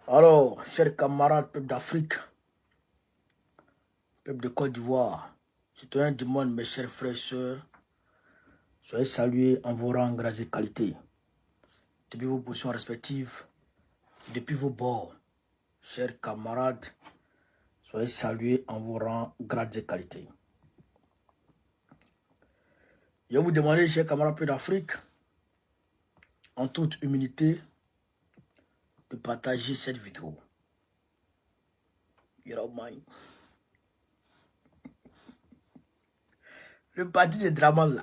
Alors, chers camarades, peuple d'Afrique, peuple de Côte d'Ivoire, citoyens du monde, mes chers frères et sœurs, soyez salués en vos rangs, grâce et qualités. Depuis vos positions respectives, depuis vos bords, chers camarades, soyez salués en vos rangs, grades et qualités. Je vais vous demander, chers camarades, peuple d'Afrique, en toute humilité, de partager cette vidéo. Le parti de Draman là,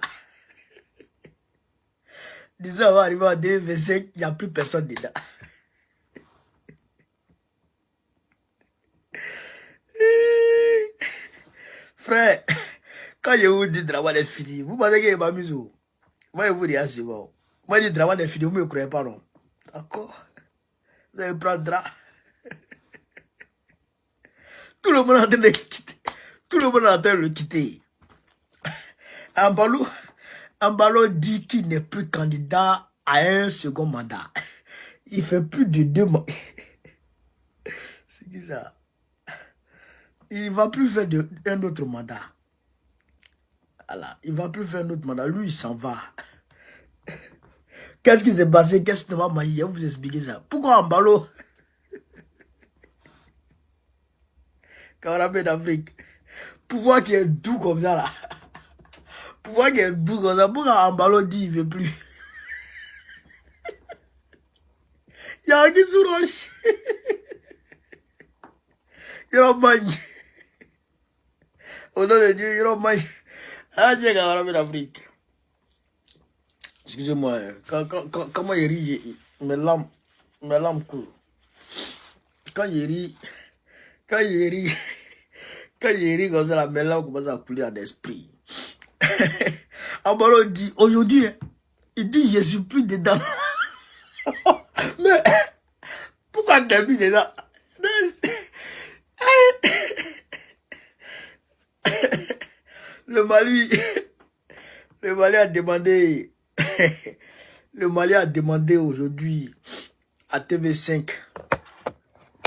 disons on va arriver en 2025, il n'y a plus personne dedans. Frère, quand je vous dis Draman est fini, vous pensez qu'il m'amuse où? Moi je vous dis c'est bon. Moi je dis Draman est fini, vous ne me croyez pas non? D'accord? Vous allez prendre drap. Tout le monde est en train de le quitter. Tout le monde est en train de le quitter. Ambalo dit qu'il n'est plus candidat à un second mandat. Il fait plus de 2 mois. C'est qui ça? Il ne va plus faire un autre mandat. Voilà. Il ne va plus faire un autre mandat. Lui, il s'en va. Qu'est-ce qui s'est passé? Qu'est-ce que maman je vais vous expliquer ça. Pourquoi Ambalo, camarade d'Afrique, pouvoir qui est doux comme ça là, pouvoir qui est doux comme ça, pourquoi Ambalo dit il ne veut plus? Il y a un qui souroche. Il y a un magne. Au nom de Dieu, il y a un magne. Ah, Dieu, camarade d'Afrique. Excusez-moi, comment il rit, mes larmes coulent. Quand il rit, quand il rit comme ça, mes larmes commencent à couler en esprit. Ambalo dit, aujourd'hui, il dit, je suis plus dedans. Mais, pourquoi tu es mis dedans? Le Mali a demandé, le Mali a demandé aujourd'hui à TV5.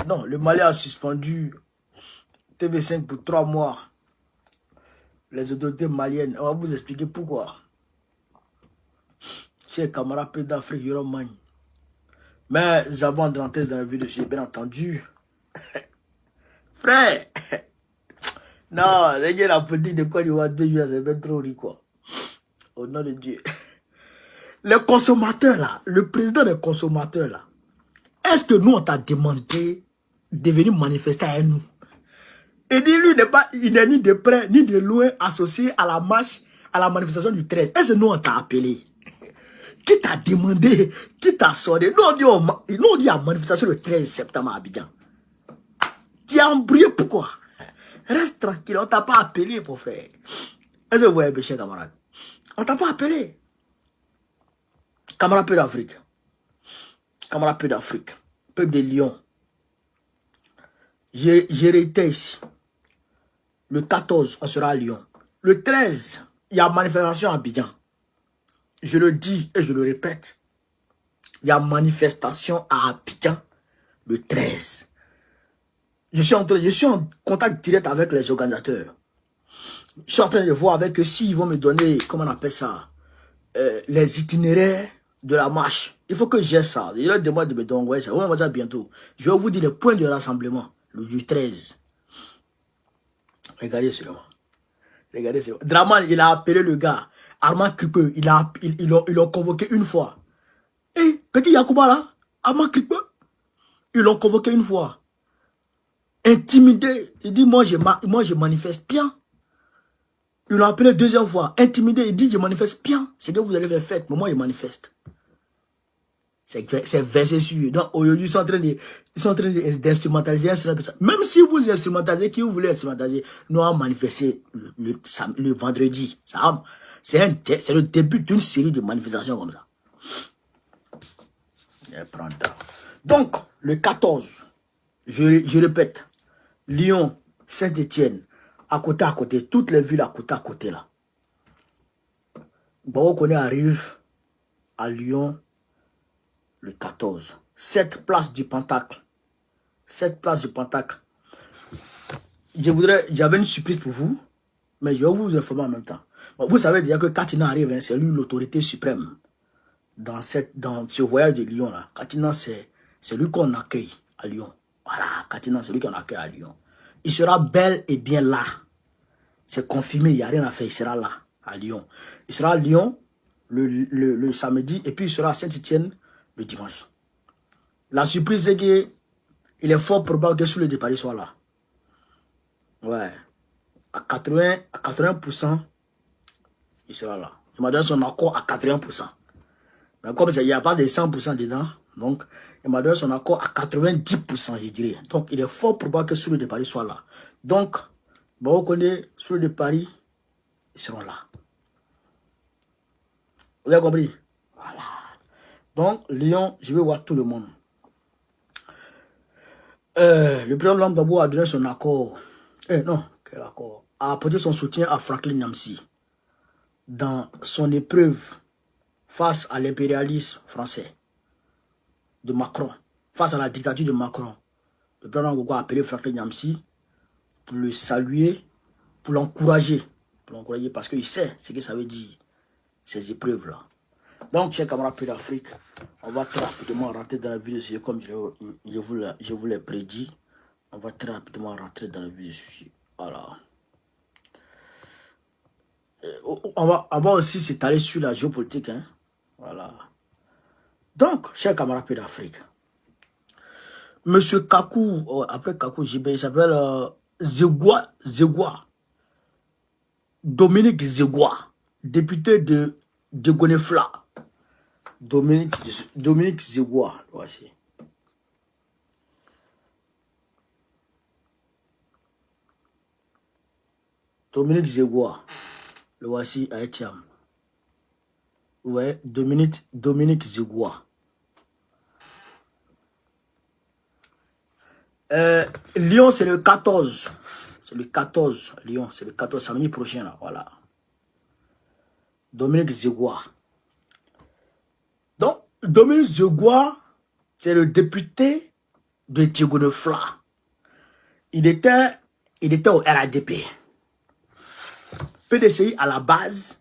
Non, le Mali a suspendu TV5 pour 3 mois. Les autorités maliennes. On va vous expliquer pourquoi. Chers camarades, peu d'Afrique, il y aura magne. Mais avant de rentrer dans la vidéo, j'ai bien entendu. Frère! Non, la politique de Côte d'Ivoire 2 jours, c'est bien trop ri quoi. Au nom de Dieu. Les consommateurs là, le président des consommateurs là, est-ce que nous on t'a demandé de venir manifester à nous? Et dit lui il n'est ni de près ni de loin associé à la marche, à la manifestation du 13. Est-ce que nous on t'a appelé? Qui t'a demandé? Qui t'a sorti? Nous on dit à la manifestation le 13 septembre à Abidjan. Tu es embrouillé pourquoi? Reste tranquille, on t'a pas appelé pour faire. Est-ce que vous voyez, mes chers camarades? On t'a pas appelé. Camarades peu d'Afrique. Camarades peu d'Afrique. Peuple de Lyon. J'ai réité ici. Le 14, on sera à Lyon. Le 13, il y a manifestation à Abidjan. Je le dis et je le répète. Il y a manifestation à Abidjan le 13. Je suis en contact direct avec les organisateurs. Je suis en train de voir avec eux s'ils vont me donner, comment on appelle ça, les itinéraires de la marche. Il faut que j'ai ça. Je leur demande de me donner ça. On va voir ça bientôt. Je vais vous dire les points de rassemblement. Le du 13. Regardez seulement. Regardez seulement. Draman, il a appelé le gars. Armand Kripeux, ils l'ont convoqué une fois. Et petit Yacouba là, Armand Kripeux, ils l'ont convoqué une fois. Intimidé. Il dit, moi je manifeste bien. Ils l'ont appelé deuxième fois. Intimidé, il dit, je manifeste bien. C'est que vous allez faire fête, mais moi je manifeste. C'est versé sur. Donc aujourd'hui, ils sont en train d'instrumentaliser. Même si vous instrumentalisez, qui vous voulez instrumentaliser, nous allons manifester le vendredi. C'est le début d'une série de manifestations comme ça. Donc, le 14, je répète, Lyon, Saint-Étienne, à côté, toutes les villes à côté là. Bon, on arrive à Lyon le 14. 7 place du Pentacle. cette place de Pantac. J'avais une surprise pour vous, mais je vais vous informer en même temps. Bon, vous savez déjà que Katina arrive, hein, c'est lui l'autorité suprême dans ce voyage de Lyon là. Katina, c'est lui qu'on accueille à Lyon. Voilà, Katina, c'est lui qu'on accueille à Lyon. Il sera bel et bien là. C'est confirmé, il n'y a rien à faire, il sera là, à Lyon. Il sera à Lyon le samedi et puis il sera à Saint-Étienne le dimanche. La surprise, c'est qu'il est fort probable que sur le départ, il soit là. Ouais. À 80%, il sera là. Il m'a donné son accord à 80%. Mais comme il n'y a pas de 100% dedans, donc il m'a donné son accord à 90%, je dirais. Donc il est fort probable que sur le départ, il soit là. Donc, bon, on connaît sur le départ, ils seront là. Vous avez compris? Voilà. Donc, Lyon, je vais voir tout le monde. Le président Lambdabo a donné son accord. Non, quel accord? A apporté son soutien à Franklin Nyamsi dans son épreuve face à l'impérialisme français de Macron, face à la dictature de Macron. Le président Lambdabo a appelé Franklin Nyamsi pour le saluer, pour l'encourager parce qu'il sait ce que ça veut dire, ces épreuves-là. Donc, chers camarades Pays d'Afrique, on va très rapidement rentrer dans la vie de sujet comme je vous l'ai prédit. On va très rapidement rentrer dans la vie de sujet. Voilà. On va aussi s'étaler sur la géopolitique. Hein? Voilà. Donc, chers camarades Pays d'Afrique, Monsieur Kakou, après Kakou JB, il s'appelle Zegwa. Dominique Zegwa, député de Gonefla. Dominique Zegwa, voici. Dominique Zegwa, le voici à Etiam. Ouais, Dominique Zegwa. Lyon, c'est le 14. C'est le 14. Lyon, c'est le 14 samedi prochain, là, voilà. Dominique Zegwa. Donc, Dominique Zegwa, c'est le député de Gonefla. Il était au RADP. PDCI à la base,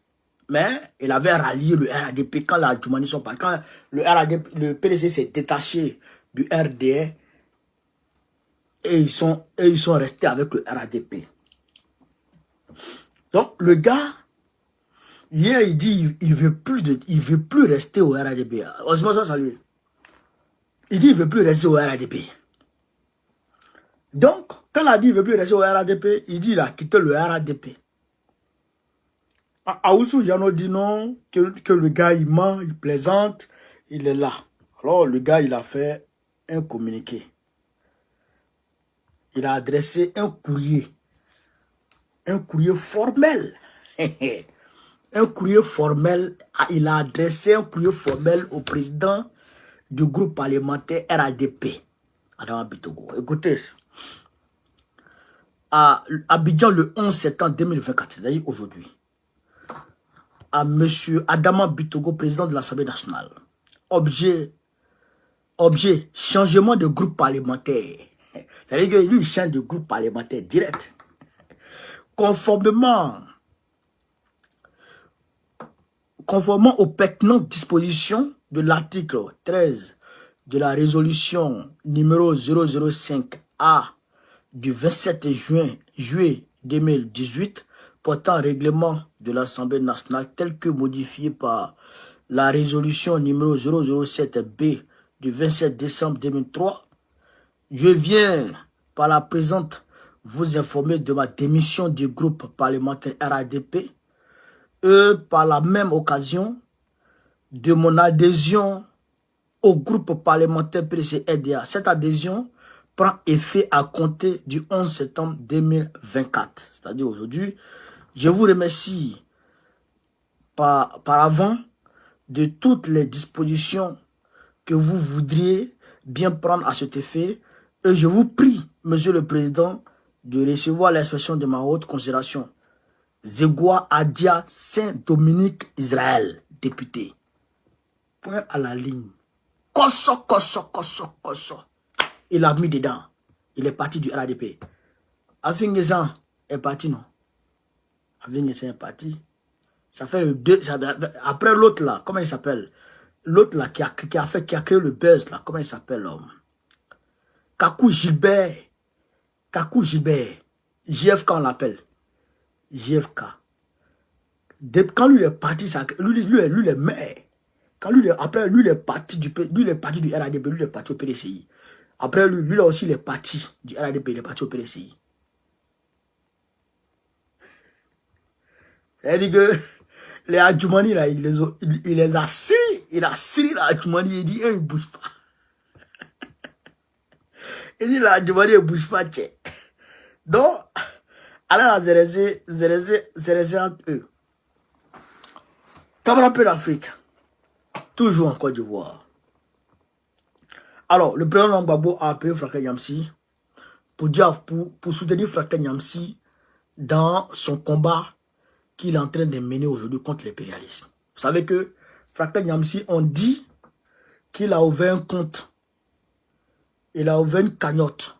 mais il avait rallié le RADP quand la Djoumani sont partis. Quand le PDCI s'est détaché du RDR et ils sont restés avec le RADP. Donc le gars, hier il dit il veut plus rester au RADP. Osmo ça salut. Il dit il veut plus rester au RADP. Donc quand il a dit il veut plus rester au RADP, il dit il a quitté le RADP. Aoussou Yano dit non, que le gars il ment, il plaisante, il est là. Alors le gars il a fait un communiqué. Il a adressé un courrier formel. Un courrier formel, il a adressé un courrier formel au président du groupe parlementaire RADP, Adama Bitogo. Écoutez, à Abidjan le 11 septembre 2024, c'est-à-dire aujourd'hui, à M. Adama Bitogo, président de l'Assemblée nationale. Objet, changement de groupe parlementaire. C'est-à-dire que lui, il change de groupe parlementaire direct. Conformément aux pertinentes dispositions de l'article 13 de la résolution numéro 005A du 27 juillet 2018 portant règlement de l'Assemblée nationale tel que modifié par la résolution numéro 007B du 27 décembre 2003, je viens par la présente vous informer de ma démission du groupe parlementaire RADP et par la même occasion de mon adhésion au groupe parlementaire PDC-RDA. Cette adhésion prend effet à compter du 11 septembre 2024, c'est-à-dire aujourd'hui. Je vous remercie par avant de toutes les dispositions que vous voudriez bien prendre à cet effet. Et je vous prie, Monsieur le Président, de recevoir l'expression de ma haute considération. Zegwa Adia Saint-Dominique Israël, député. Point à la ligne. Kosso. Il a mis dedans. Il est parti du RADP. Afingesan est parti, non? Afingesan est parti. Ça fait le deux. Après l'autre là, comment il s'appelle? L'autre là qui a créé le buzz là, comment il s'appelle? Kakou Gilbert. Kakou Gilbert. JFK on l'appelle. JFK. Quand lui est parti, lui est maire. Quand après lui il est parti du RADP, lui il est parti au PDCI. Après lui là aussi il est parti du RADP, il est parti au PDCI. C'est-à-dire que les Adjoumani là, il les a scellés. Il a scellé la Adjoumani, il dit, il bouge pas. Il dit, la Adjoumani, il bouge pas, tiens. Donc, alors, c'est entre eux. Camarade d'Afrique, toujours en Côte d'Ivoire. Alors, le président Gbagbo a appelé Franklin Nyamsi pour soutenir Franklin Nyamsi dans son combat qu'il est en train de mener aujourd'hui contre l'impérialisme. Vous savez que Franklin Nyamsi, on dit qu'il a ouvert un compte, il a ouvert une cagnotte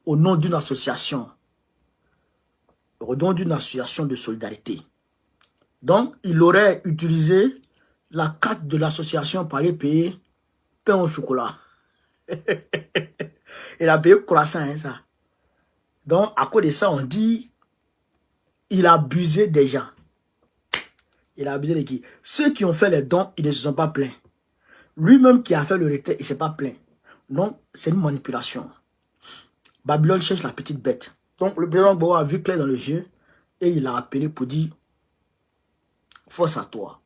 au nom d'une association, de solidarité. Donc, il aurait utilisé la carte de l'association pour aller payer pain au chocolat. Il a payé croissant, hein, ça. Donc, à cause de ça, on dit il a abusé des gens. Il a abusé de qui? Ceux qui ont fait les dons, ils ne se sont pas plaints. Lui-même qui a fait le retrait, il ne s'est pas plaint. Donc, c'est une manipulation. Babylone cherche la petite bête. Donc, le président Gbagbo a vu clair dans les yeux et il a appelé pour dire force à toi.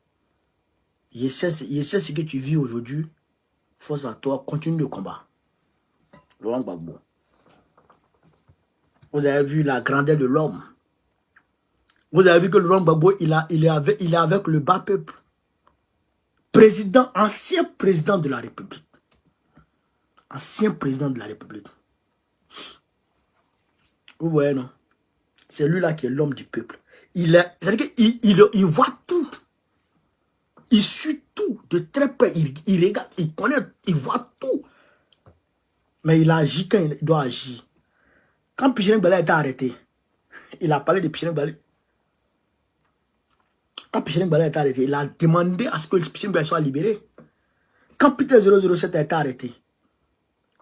Je sais ce que tu vis aujourd'hui. Force à toi, continue le combat. Laurent Gbagbo. Vous avez vu la grandeur de l'homme. Vous avez vu que Laurent Gbagbo, il est avec le bas peuple. Ancien président de la République. Ancien président de la République. Vous voyez, non? C'est lui là qui est l'homme du peuple. C'est-à-dire qu'il voit tout. Il suit tout de très près. Il regarde, il connaît, il voit tout. Mais il agit quand il doit agir. Quand Pichering Bala a été arrêté, il a parlé de Pichering Bala. Quand Pichering Bala a été arrêté, il a demandé à ce que Pichering Bala soit libéré. Quand Peter 007 a été arrêté,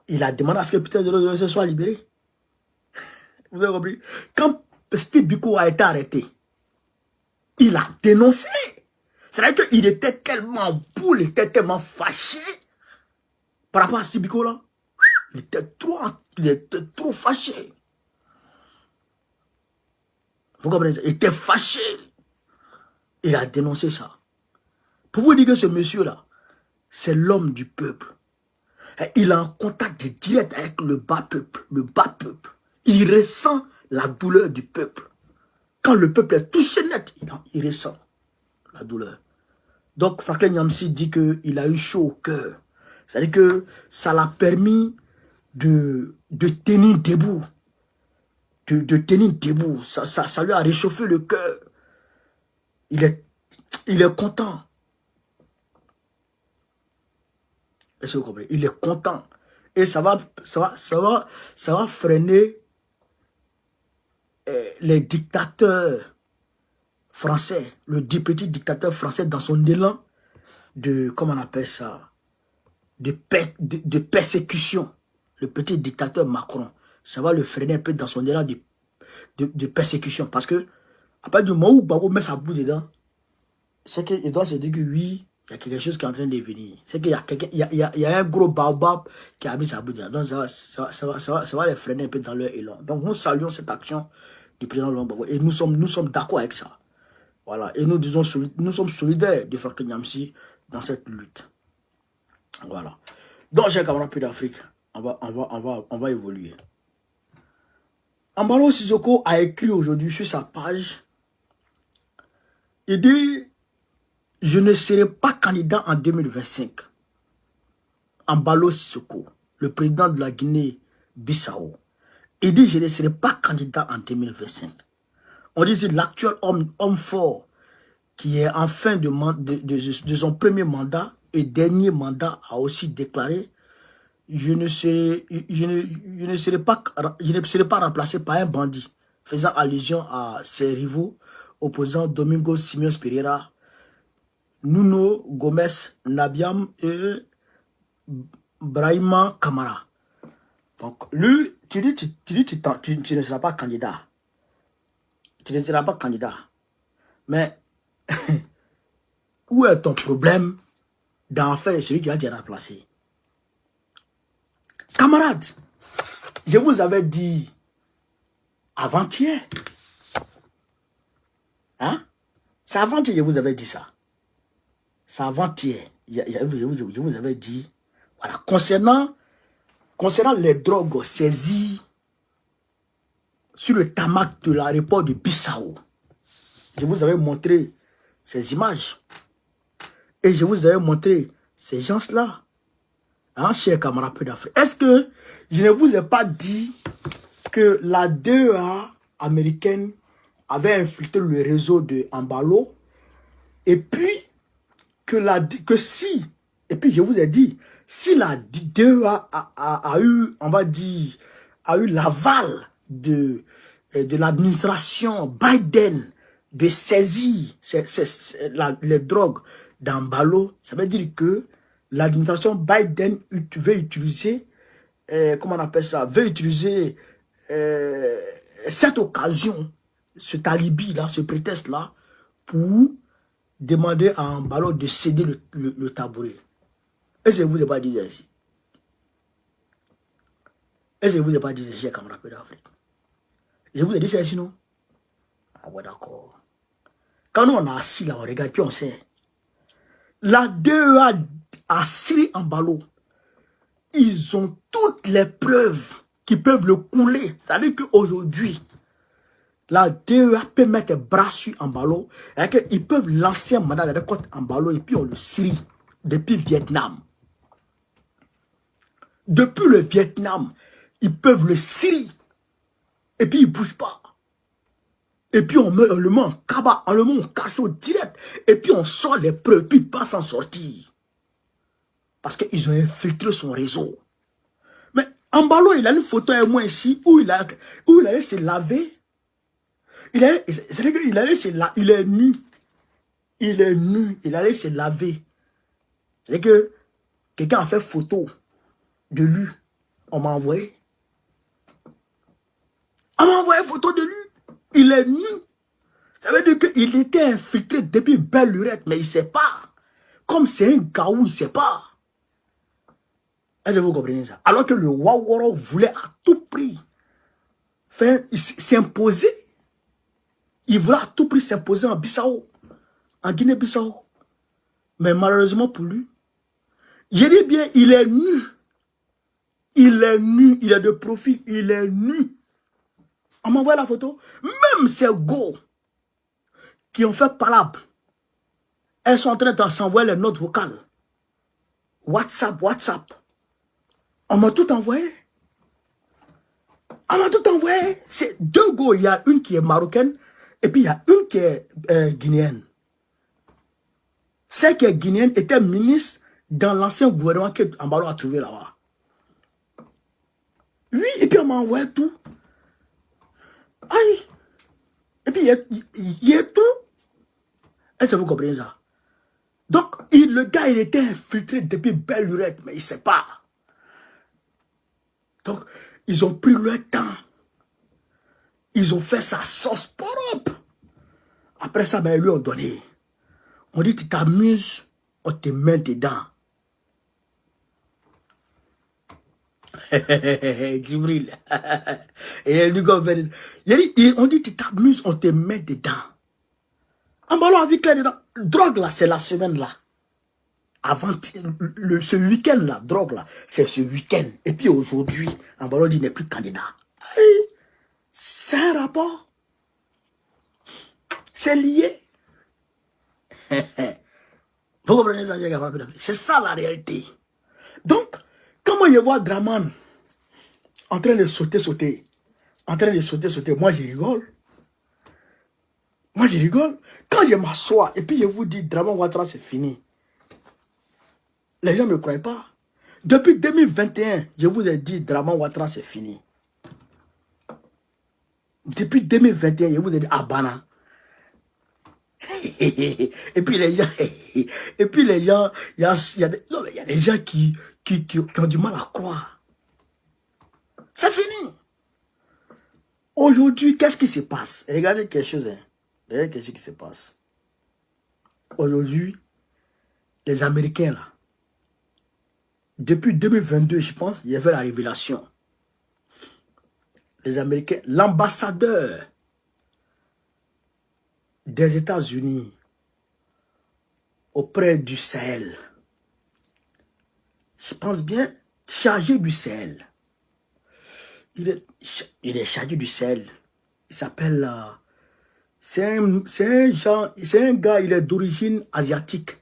il a demandé à ce que Peter 007 soit libéré. Vous avez compris? Quand Steve Biko a été arrêté, il a dénoncé. C'est-à-dire qu'il était tellement boule, il était tellement fâché par rapport à Steve Biko là. Il était trop fâché. Vous comprenez ça? Il était fâché. Il a dénoncé ça. Pour vous dire que ce monsieur-là, c'est l'homme du peuple. Et il est en contact direct avec le bas peuple. Le bas peuple. Il ressent la douleur du peuple. Quand le peuple est touché net, il ressent la douleur. Donc, Franklin Nyamsi dit qu'il a eu chaud au cœur. C'est-à-dire que ça l'a permis de tenir debout. De tenir debout. Ça lui a réchauffé le cœur. Il est content. Est-ce que vous comprenez? Il est content. Et ça va freiner les dictateurs français, le petit dictateur français dans son élan de, comment on appelle ça, de persécution. Le petit dictateur Macron, ça va le freiner un peu dans son élan de persécution. Parce que, à partir du moment où Gbagbo met sa bouche dedans, c'est qu'il doit se dire que oui, il y a quelque chose qui est en train de venir. C'est qu'il y a un gros baobab qui a mis sa bouche dedans. Donc ça va les freiner un peu dans leur élan. Donc nous saluons cette action du président Laurent Gbagbo et nous sommes d'accord avec ça. Voilà. Et nous sommes solidaires de Franklin Nyamsi dans cette lutte. Voilà. Donc j'ai camarades d'Afrique, on va évoluer. Embalo Sissoko a écrit aujourd'hui sur sa page, il dit « Je ne serai pas candidat en 2025 ». Embalo Sissoko, le président de la Guinée-Bissau, il dit « Je ne serai pas candidat en 2025 ». On dit c'est l'actuel homme fort qui est en fin de son premier mandat et dernier mandat a aussi déclaré je ne serai pas remplacé par un bandit, faisant allusion à ses rivaux opposants Domingo Simios Pereira, Nuno Gomes Nabiam et Brahima Kamara. Donc, lui, tu ne seras pas candidat. Tu ne seras pas candidat. Mais, où est ton problème d'en faire celui qui a été remplacé? Camarades, je vous avais dit avant-hier. Hein? C'est avant-hier que je vous avais dit ça. C'est avant-hier. Je vous avais dit, voilà, concernant les drogues saisies sur le tarmac de l'aéroport de Bissau. Je vous avais montré ces images. Et je vous avais montré ces gens-là. Hein, chers camarades d'Afrique. Est-ce que je ne vous ai pas dit que la DEA américaine avait infiltré le réseau de Ambalo et puis et puis je vous ai dit, si la DEA a eu, on va dire, a eu l'aval de l'administration Biden de saisir les drogues d'Ambalo, ça veut dire que l'administration Biden veut utiliser, comment on appelle ça, veut utiliser cette occasion, cet alibi-là, ce prétexte-là, pour demander à Ambalo de céder le tabouret. Est-ce que je ne vous ai pas dit ça ici? Est-ce que je ne vous ai pas dit ça, chers camarades d'Afrique? Je vous ai dit ça ici, non? Ah ouais, d'accord. Quand nous on a assis là, on regarde, puis on sait. La DEA a Siri Ambalo. Ils ont toutes les preuves qui peuvent le couler. C'est-à-dire qu'aujourd'hui, la DEA peut mettre bras sur Ambalo. Ils peuvent lancer un mandat de contre Ambalo et puis on le Syrie depuis Vietnam. Depuis le Vietnam, ils peuvent le Syrie. Et puis ils ne bougent pas. Et puis on le met en cabas, on le met en cachot direct. Et puis on sort les preuves, puis il ne peut pas s'en sortir. Parce qu'ils ont infiltré son réseau. Mais Ambalo, il a une photo à moi ici où il allait se laver. Il est nu. Il est nu. Il allait se laver. C'est que quelqu'un a fait photo de lui. On m'a envoyé. On m'a envoyé photo de lui. Il est nu. Ça veut dire qu'il était infiltré depuis belle lurette, mais il ne sait pas. Comme c'est un gaou, il ne sait pas. Est-ce que vous comprenez ça? Alors que le Waworo voulait à tout prix s'imposer. Il voulait à tout prix s'imposer en Bissau, en Guinée-Bissau. Mais malheureusement pour lui, je dis bien, il est nu. Il est nu, il est de profil, il est nu. On m'envoie la photo. Même ces go qui ont fait palabre, elles sont en train de s'envoyer les notes vocales. WhatsApp. On m'a tout envoyé. On m'a tout envoyé. C'est deux go. Il y a une qui est marocaine et puis il y a une qui est guinéenne. Celle qui est guinéenne était ministre dans l'ancien gouvernement que Ambalo a trouvé là-bas. Oui, et puis on m'a envoyé tout. Aïe. Et puis il y a tout. Est-ce que vous comprenez ça? Donc, le gars, il était infiltré depuis belle lurette, mais il ne sait pas. Donc, ils ont pris leur temps. Ils ont fait sa sauce propre. Après ça, ben, ils lui ont donné. On dit, tu t'amuses, on te met dedans. Djibril. On dit, tu t'amuses, on te met dedans. Ambalo a vu clair dedans. Drogue là, c'est la semaine là. Avant ce week-end là, drogue là, c'est ce week-end. Et puis aujourd'hui, Ambalo dit n'est plus candidat. C'est un rapport. C'est lié. Vous comprenez ça? C'est ça la réalité. Donc, comment je vois Draman en train de sauter, en train de sauter, moi je rigole. Moi je rigole. Quand je m'assois et puis je vous dis Draman Ouattara c'est fini. Les gens ne me croient pas. Depuis 2021, je vous ai dit, Draman Ouattara, c'est fini. Depuis 2021, je vous ai dit, Abana. Et puis les gens, il y a des gens qui ont du mal à croire. C'est fini. Aujourd'hui, qu'est-ce qui se passe? Regardez quelque chose, hein. Regardez quelque chose qui se passe. Aujourd'hui, les Américains, là, depuis 2022, je pense, il y avait la révélation. Les Américains, l'ambassadeur des États-Unis auprès du Sahel, je pense bien, chargé du Sahel. Il est chargé du Sahel. Il s'appelle... c'est un gars, il est d'origine asiatique.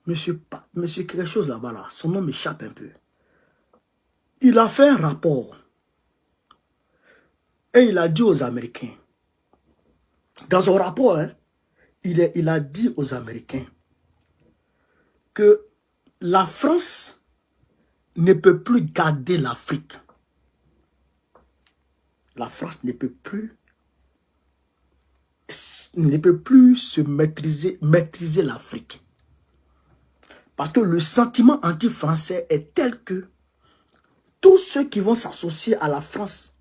Monsieur quelque chose là-bas, là, son nom m'échappe un peu. Il a fait un rapport. Et il a dit aux Américains, dans son rapport, hein, il a dit aux Américains que la France ne peut plus garder l'Afrique. La France ne peut plus se maîtriser l'Afrique. Parce que le sentiment anti-français est tel que tous ceux qui vont s'associer à la France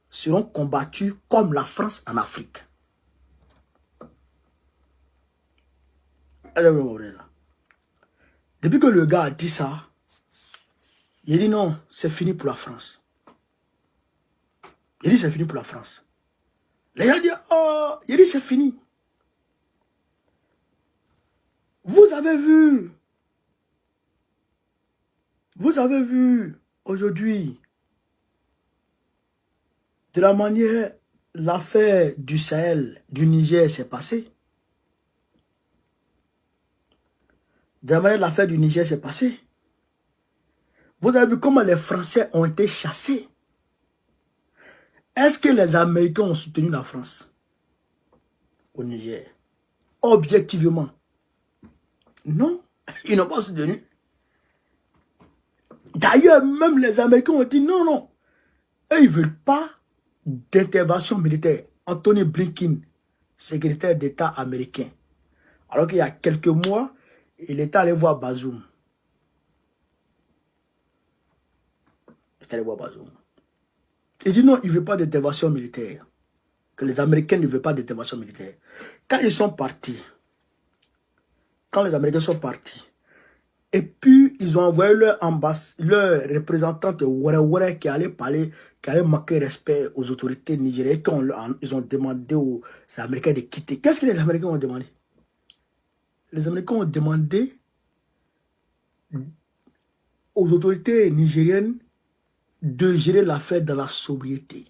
seront combattus comme la France en Afrique. Depuis que le gars a dit ça, il dit non, c'est fini pour la France. Il dit c'est fini pour la France. Les gens disent, oh, il dit c'est fini. Vous avez vu aujourd'hui, de la manière l'affaire du Sahel, du Niger s'est passée. De la manière l'affaire du Niger s'est passée. Vous avez vu comment les Français ont été chassés. Est-ce que les Américains ont soutenu la France au Niger? Objectivement. Non, ils n'ont pas soutenu. D'ailleurs, même les Américains ont dit non, non. Eux, ils ne veulent pas d'intervention militaire. Anthony Blinken, secrétaire d'État américain. Alors qu'il y a quelques mois, il était allé voir Bazoum. Il dit non, il ne veut pas d'intervention militaire. Que les Américains ne veulent pas d'intervention militaire. Quand ils sont partis, quand les Américains sont partis, et puis ils ont envoyé leur représentante qui allait parler, qui allait manquer respect aux autorités nigériennes, ils ont demandé aux Américains de quitter. Qu'est-ce que les Américains ont demandé? Les Américains ont demandé aux autorités nigériennes de gérer l'affaire dans la sobriété,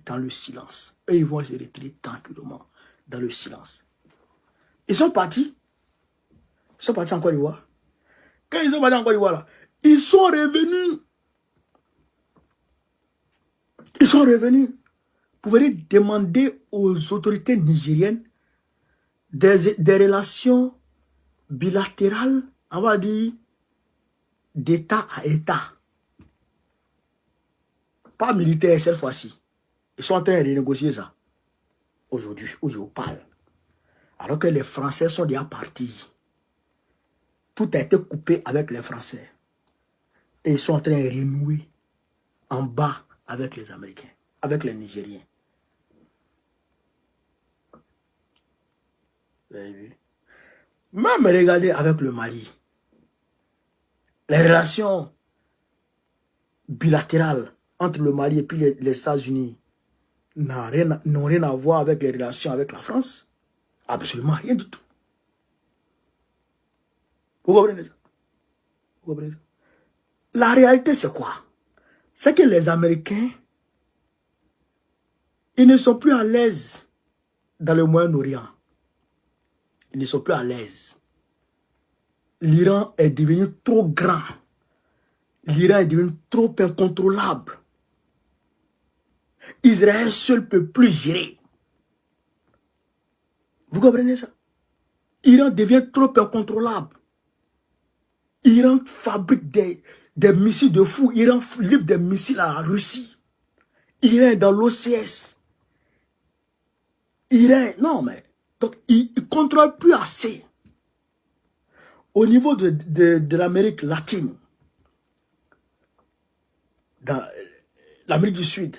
dans le silence. Et ils vont se retirer tranquillement, dans le silence. Ils sont partis. Ils sont partis en Côte d'Ivoire. Quand ils sont partis en Côte d'Ivoire, ils sont revenus. Ils sont revenus pour venir demander aux autorités nigériennes des relations bilatérales, on va dire, d'État à État. Pas militaire cette fois-ci. Ils sont en train de renégocier ça. Aujourd'hui, où je vous parle. Alors que les Français sont déjà partis. Tout a été coupé avec les Français. Et ils sont en train de renouer en bas avec les Américains, avec les Nigériens. Vous avez vu? Même regardez avec le Mali. Les relations bilatérales entre le Mali et puis les États-Unis n'ont rien à voir avec les relations avec la France. Absolument rien du tout. Vous comprenez ça? Vous comprenez ça? La réalité, c'est quoi? C'est que les Américains, ils ne sont plus à l'aise dans le Moyen-Orient. Ils ne sont plus à l'aise. L'Iran est devenu trop grand. L'Iran est devenu trop incontrôlable. Israël seul ne peut plus gérer. Vous comprenez ça? L'Iran devient trop incontrôlable. Iran fabrique des missiles de fou. Iran livre des missiles à la Russie. Iran est dans l'OCS. Iran, non mais, donc il ne contrôle plus assez. Au niveau de l'Amérique latine, dans l'Amérique du Sud,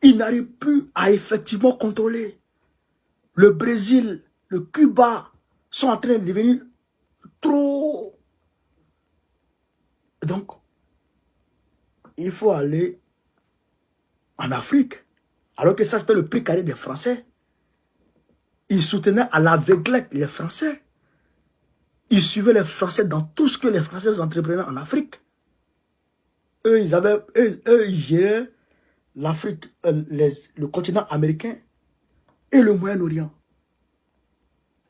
il n'arrive plus à effectivement contrôler. Le Brésil, le Cuba sont en train de devenir trop. Donc, il faut aller en Afrique. Alors que ça, c'était le prix carré des Français. Ils soutenaient à l'aveuglette les Français. Ils suivaient les Français dans tout ce que les Français entreprenaient en Afrique. Eux, ils géraient l'Afrique, le continent américain et le Moyen-Orient.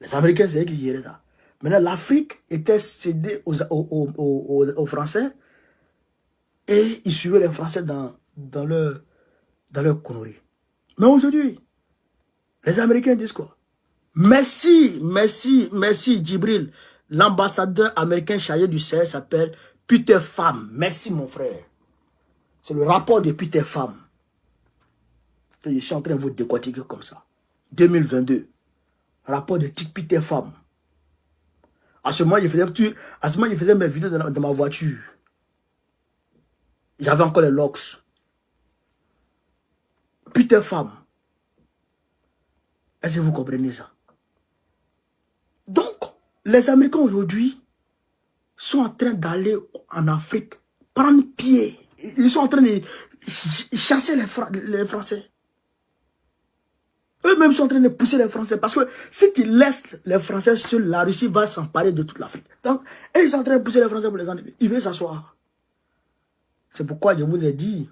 Les Américains, c'est eux qui géraient ça. Maintenant, l'Afrique était cédée aux Français et ils suivaient les Français dans leur connerie. Mais aujourd'hui, les Américains disent quoi? Merci, Djibril. L'ambassadeur américain chargé du CES s'appelle Peter Pham. Merci, mon frère. C'est le rapport de Peter Pham. Je suis en train de vous décortiquer comme ça. 2022. Rapport de Peter Pham. À ce moment, je faisais mes vidéos dans ma voiture. J'avais encore les locks. Peter Pham. Est-ce que vous comprenez ça? Donc, les Américains aujourd'hui sont en train d'aller en Afrique, prendre pied. Ils sont en train de chasser les Français. Eux-mêmes sont en train de pousser les Français. Parce que si tu laisses les Français seuls, la Russie va s'emparer de toute l'Afrique. Donc, ils sont en train de pousser les Français pour les enlever. Ils veulent s'asseoir. C'est pourquoi je vous ai dit,